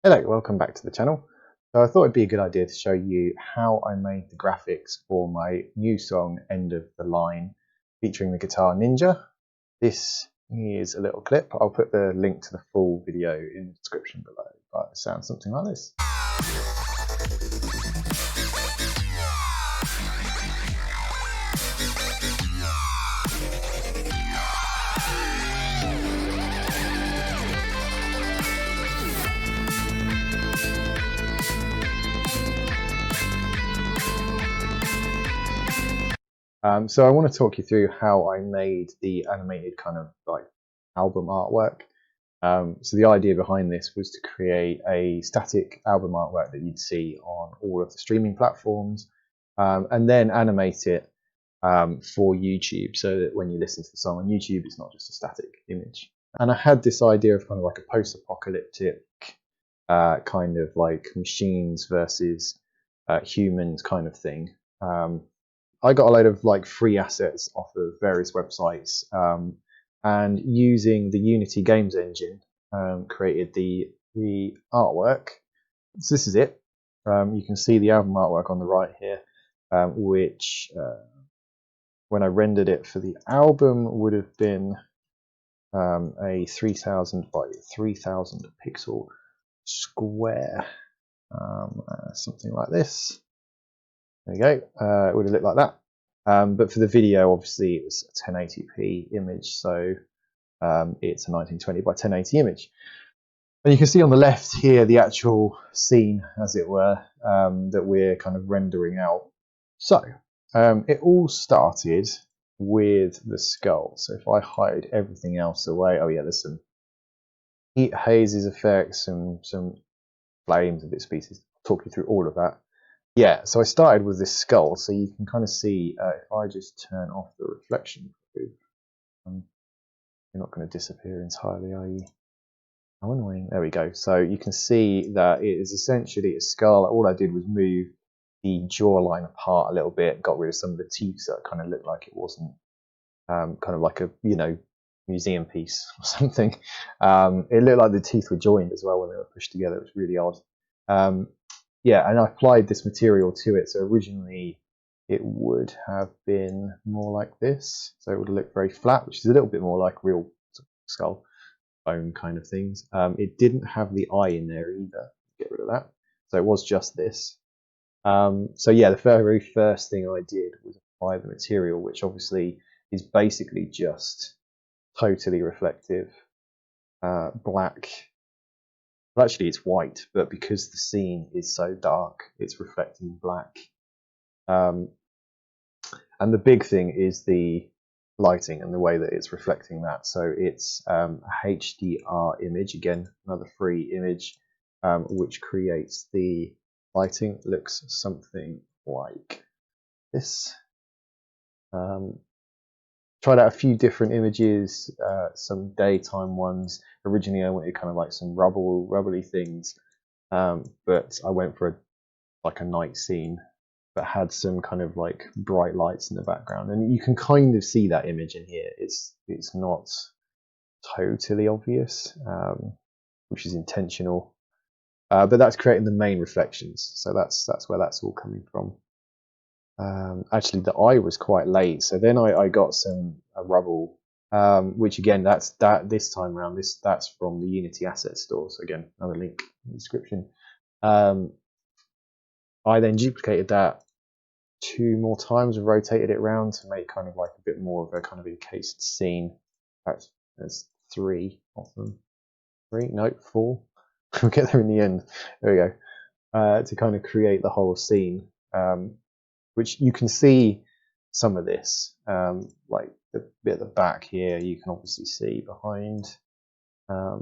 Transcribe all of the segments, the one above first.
Hello, welcome back to the channel. So I thought it'd be a good idea to show you how I made the graphics for my new song, End of the Line, featuring the Guitar Ninja. This is a little clip. I'll put the link to the full video in the description below, but it sounds something like this. So I want to talk you through how I made the animated kind of like album artwork. So the idea behind this was to create a static album artwork that you'd see on all of the streaming platforms, and then animate it for YouTube, so that when you listen to the song on YouTube, it's not just a static image. And I had this idea of kind of like a post-apocalyptic kind of like machines versus humans kind of thing. I got a load of like free assets off of various websites, and using the Unity games engine, created the artwork. So this is it. You can see the album artwork on the right here, which when I rendered it for the album would have been a 3000 by 3000 pixel square, something like this. There you go. It would have looked like that. But for the video, obviously, it was a 1080p image, so it's a 1920 by 1080 image. And you can see on the left here the actual scene, as it were, that we're kind of rendering out. So it all started with the skull. So if I hide everything else away, oh yeah, there's some heat hazes effects, some flames and bits and pieces. I'll talk you through all of that. Yeah, so I started with this skull, so you can kind of see if I just turn off the reflection proof, you're not going to disappear entirely, are you? How annoying. There we go. So you can see that it is essentially a skull. All I did was move the jawline apart a little bit, got rid of some of the teeth so it kind of looked like it wasn't kind of like a, you know, museum piece or something. It looked like the teeth were joined as well when they were pushed together. It was really odd. Yeah, and I applied this material to it. So originally it would have been more like this. So it would have looked very flat, which is a little bit more like real skull bone kind of things. It didn't have the eye in there either. Get rid of that. So it was just this. So yeah, the very first thing I did was apply the material, which obviously is basically just totally reflective black. Well, actually, it's white, but because the scene is so dark, it's reflecting black. And the big thing is the lighting and the way that it's reflecting that. So it's a HDR image, again, another free image, which creates the lighting. It looks something like this. Tried out a few different images, some daytime ones. Originally I wanted kind of like some rubbly things, but I went for like a night scene that had some kind of like bright lights in the background, and you can kind of see that image in here. It's not totally obvious, which is intentional, but that's creating the main reflections, so that's where that's all coming from. Actually, the eye was quite late, so then I got some rubble, which again, this time around, that's from the Unity Asset Store. So again, another link in the description. I then duplicated that 2 more times and rotated it around to make kind of like a bit more of a kind of encased scene. In fact, there's 3 of them. 3? No, 4. We'll get there in the end. There we go. To kind of create the whole scene. Which you can see some of this, like the bit at the back here, you can obviously see behind.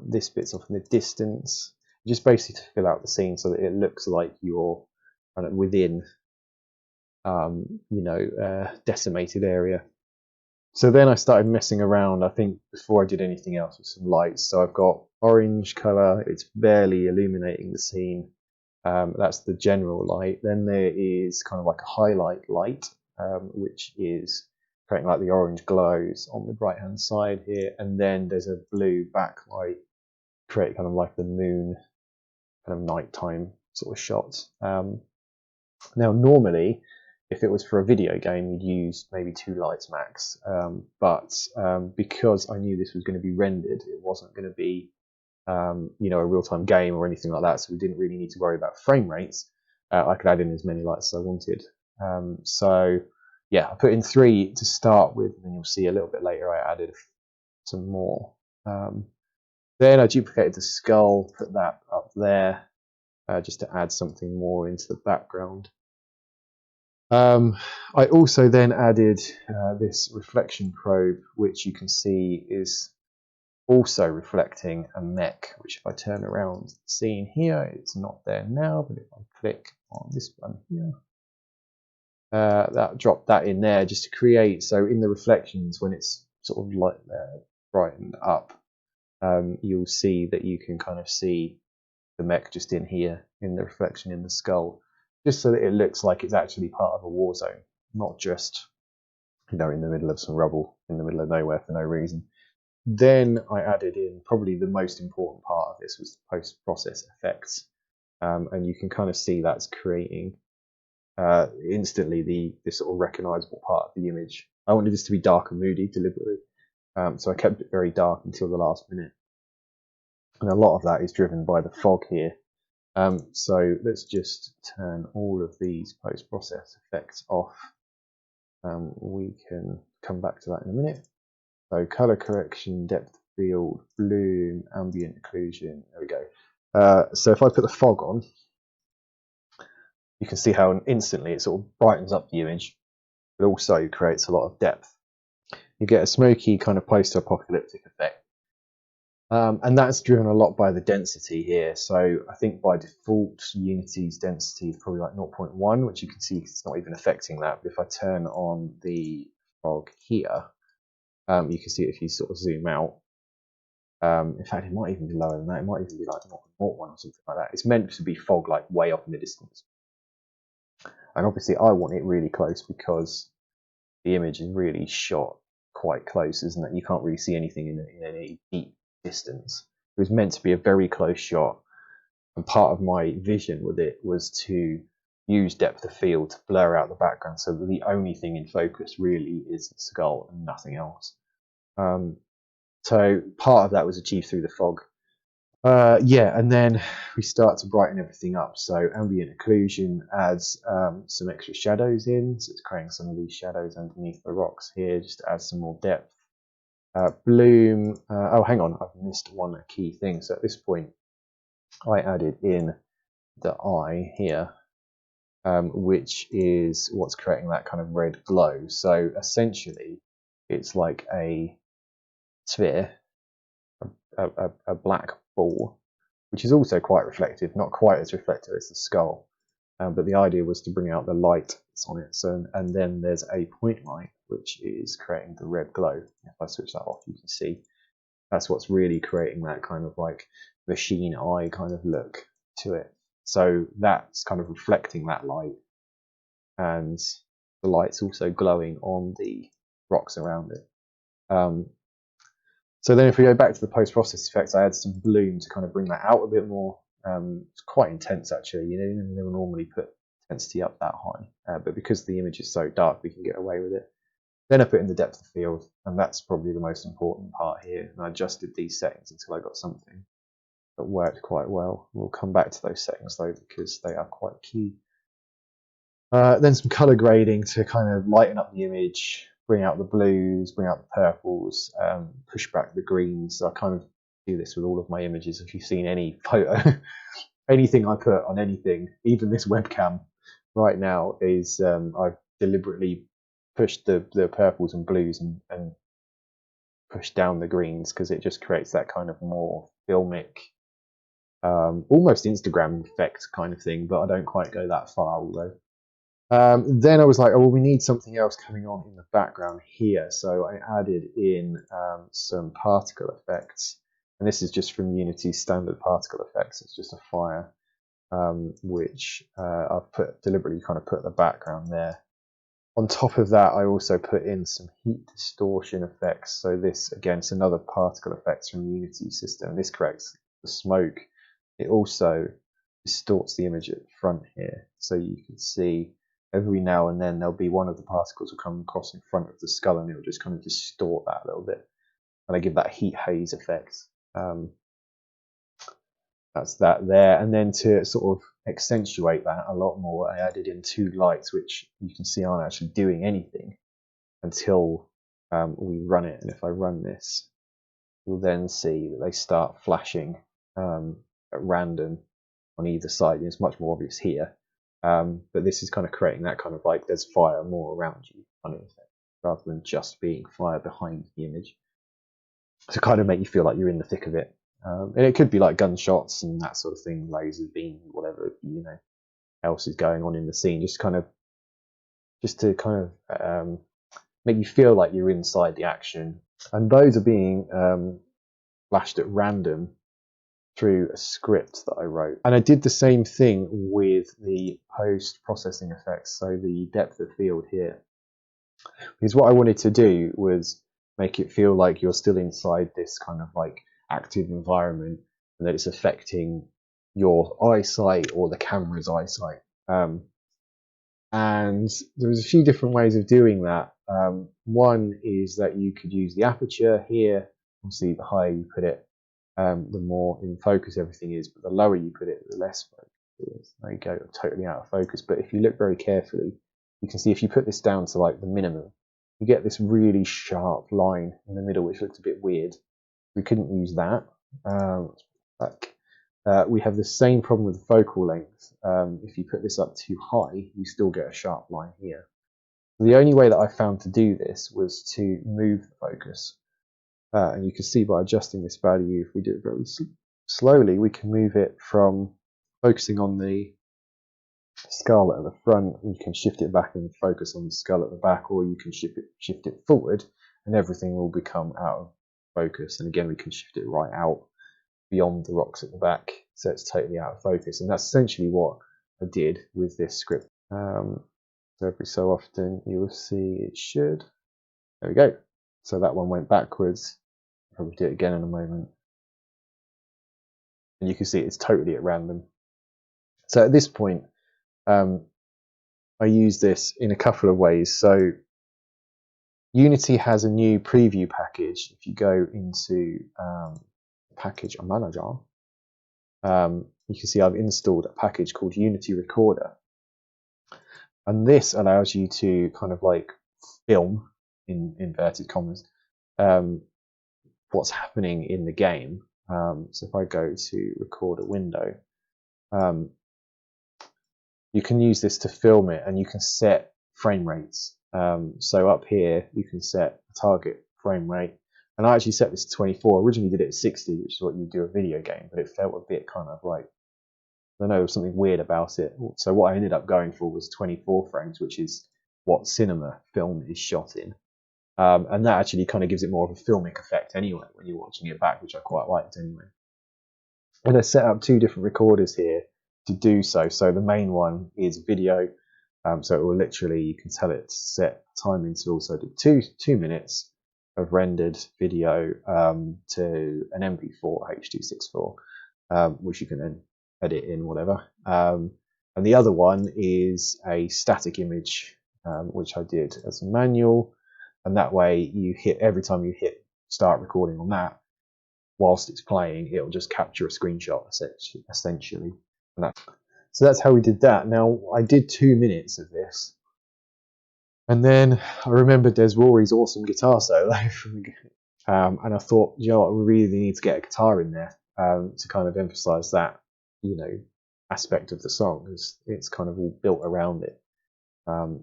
This bit's off in the distance, just basically to fill out the scene so that it looks like you're kind of within, decimated area. So then I started messing around, I think, before I did anything else, with some lights. So I've got orange color, it's barely illuminating the scene. That's the general light. Then there is kind of like a highlight light, which is creating like the orange glows on the right hand side here, and then there's a blue backlight, create kind of like the moon kind of nighttime sort of shot. Now, normally, if it was for a video game, you'd use maybe 2 lights max. But because I knew this was going to be rendered, it wasn't going to be you know, a real-time game or anything like that, so we didn't really need to worry about frame rates. I could add in as many lights as I wanted. So yeah, I put in 3 to start with, and then you'll see a little bit later I added some more. Then I duplicated the skull, put that up there, just to add something more into the background. I also then added this reflection probe, which you can see is also reflecting a mech, which if I turn around the scene here, it's not there now, but if I click on this one here, that dropped that in there just to create, so in the reflections, when it's sort of like brightened up, you'll see that you can kind of see the mech just in here, in the reflection in the skull, just so that it looks like it's actually part of a war zone, not just, you know, in the middle of some rubble, in the middle of nowhere for no reason. Then I added in probably the most important part of this was post-process effects, and you can kind of see that's creating instantly the sort of recognizable part of the image. I wanted this to be dark and moody deliberately, so I kept it very dark until the last minute, and a lot of that is driven by the fog here. So let's just turn all of these post-process effects off. We can come back to that in a minute. So color correction, depth of field, bloom, ambient occlusion. There we go. So if I put the fog on, you can see how instantly it sort of brightens up the image, but also creates a lot of depth. You get a smoky kind of post-apocalyptic effect. And that's driven a lot by the density here. So I think by default, Unity's density is probably like 0.1, which you can see it's not even affecting that. But if I turn on the fog here, you can see it if you sort of zoom out. In fact, it might even be lower than that. It might even be like 0.1 or something like that. It's meant to be fog like way off in the distance. And obviously I want it really close because the image is really shot quite close, isn't it? You can't really see anything in any deep distance. It was meant to be a very close shot. And part of my vision with it was to use depth of field to blur out the background so that the only thing in focus really is the skull and nothing else. So part of that was achieved through the fog. Yeah, and then we start to brighten everything up. So ambient occlusion adds some extra shadows in, so it's creating some of these shadows underneath the rocks here, just to add some more depth. Bloom, oh hang on, I've missed one key thing. So at this point, I added in the eye here, which is what's creating that kind of red glow. So essentially, it's like a sphere, a black ball, which is also quite reflective, not quite as reflective as the skull, but the idea was to bring out the light that's on it. So, and then there's a point light, which is creating the red glow. If I switch that off, you can see that's what's really creating that kind of like machine eye kind of look to it. So that's kind of reflecting that light, and the light's also glowing on the rocks around it. So then if we go back to the post-process effects, I add some bloom to kind of bring that out a bit more. It's quite intense actually, you know, you never normally put intensity up that high, but because the image is so dark, we can get away with it. Then I put in the depth of field, and that's probably the most important part here. And I adjusted these settings until I got something that worked quite well. We'll come back to those settings though, because they are quite key. Then some color grading to kind of lighten up the image, bring out the blues, bring out the purples, push back the greens. So I kind of do this with all of my images. If you've seen any photo, anything I put on anything, even this webcam right now, is I've deliberately pushed the purples and blues and pushed down the greens, because it just creates that kind of more filmic, almost Instagram effect kind of thing, but I don't quite go that far, although. Then I was like, oh, well, we need something else coming on in the background here. So I added in some particle effects. And this is just from Unity's standard particle effects. It's just a fire, which I've deliberately kind of put the background there. On top of that, I also put in some heat distortion effects. So this, again, is another particle effects from Unity system. This creates the smoke. It also distorts the image at the front here. So you can see every now and then there'll be one of the particles will come across in front of the skull, and it'll just kind of distort that a little bit. And I give that heat haze effect. That's that there. And then to sort of accentuate that a lot more, I added in 2 lights, which you can see aren't actually doing anything until we run it. And if I run this, you'll then see that they start flashing at random on either side. It's much more obvious here, but this is kind of creating that kind of like there's fire more around you kind of effect, rather than just being fire behind the image, to kind of make you feel like you're in the thick of it. And it could be like gunshots and that sort of thing, lasers, beams, whatever else is going on in the scene, just to kind of make you feel like you're inside the action. And those are being flashed at random through a script that I wrote. And I did the same thing with the post-processing effects, so the depth of field here. Because what I wanted to do was make it feel like you're still inside this kind of like active environment, and that it's affecting your eyesight or the camera's eyesight. And there was a few different ways of doing that. One is that you could use the aperture here. Obviously, the higher you put it, the more in focus everything is, but the lower you put it, the less focus it is. There you go, totally out of focus. But if you look very carefully, you can see if you put this down to like the minimum, you get this really sharp line in the middle, which looks a bit weird. We couldn't use that. We have the same problem with the focal length. If you put this up too high, you still get a sharp line here. The only way that I found to do this was to move the focus. And you can see by adjusting this value, if we do it very slowly, we can move it from focusing on the skull at the front, you can shift it back and focus on the skull at the back, or you can shift it forward, and everything will become out of focus. And again, we can shift it right out beyond the rocks at the back, so it's totally out of focus. And that's essentially what I did with this script. So every so often you will see it should. There we go. So that one went backwards. I'll probably do it again in a moment. And you can see it's totally at random. So at this point, I use this in a couple of ways. So Unity has a new preview package. If you go into package manager, you can see I've installed a package called Unity Recorder. And this allows you to kind of like film, in inverted commas, what's happening in the game. So if I go to record a window, you can use this to film it, and you can set frame rates. So up here, you can set a target frame rate. And I actually set this to 24. Originally did it at 60, which is what you do a video game, but it felt a bit kind of like, I don't know, there was something weird about it. So what I ended up going for was 24 frames, which is what cinema film is shot in. And that actually kind of gives it more of a filmic effect anyway when you're watching it back, which I quite liked anyway. And I set up 2 different recorders here to do so. So the main one is video. So it will literally, you can tell it to set time interval. So I did 2 minutes of rendered video to an MP4 H.264, which you can then edit in whatever. And the other one is a static image, which I did as a manual. And that way you hit, every time you hit start recording on that, whilst it's playing, it'll just capture a screenshot essentially. So that's how we did that. Now I did 2 minutes of this, and then I remembered there's Rory's awesome guitar solo, and I thought, you know what, we really need to get a guitar in there to kind of emphasise that, aspect of the song, because it's kind of all built around it.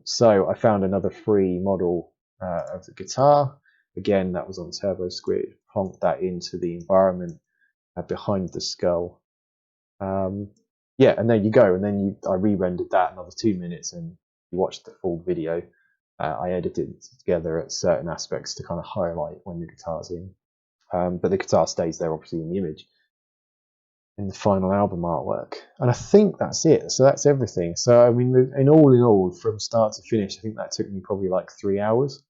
So I found another free model of the guitar. Again, that was on Turbosquid. Plonked that into the environment behind the skull. Yeah, and there you go. And then I re-rendered that another 2 minutes, and you watched the full video. I edited it together at certain aspects to kind of highlight when the guitar's in. But the guitar stays there, obviously, in the image, in the final album artwork. And I think that's it. So that's everything. So, I mean, in all, from start to finish, I think that took me probably like 3 hours.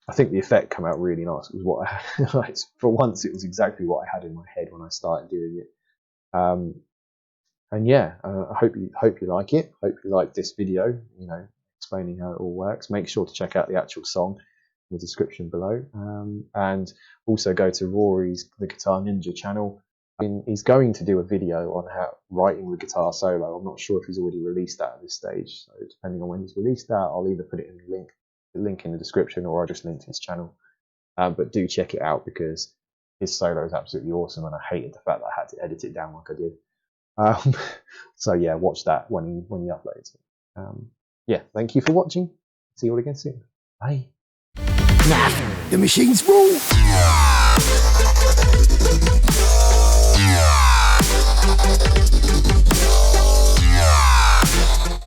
I think the effect came out really nice. It was what I had. For once, it was exactly what I had in my head when I started doing it. And yeah, I hope you like it. Hope you like this video, explaining how it all works. Make sure to check out the actual song in the description below, and also go to Rory's The Guitar Ninja channel. He's going to do a video on how writing the guitar solo. I'm not sure if he's already released that at this stage. So depending on when he's released that, I'll either put it in the link in the description, or I'll just link to his channel. But do check it out because his solo is absolutely awesome, and I hated the fact that I had to edit it down like I did. So yeah, watch that when he uploads it. Yeah, thank you for watching. See you all again soon. Bye. The machine's full.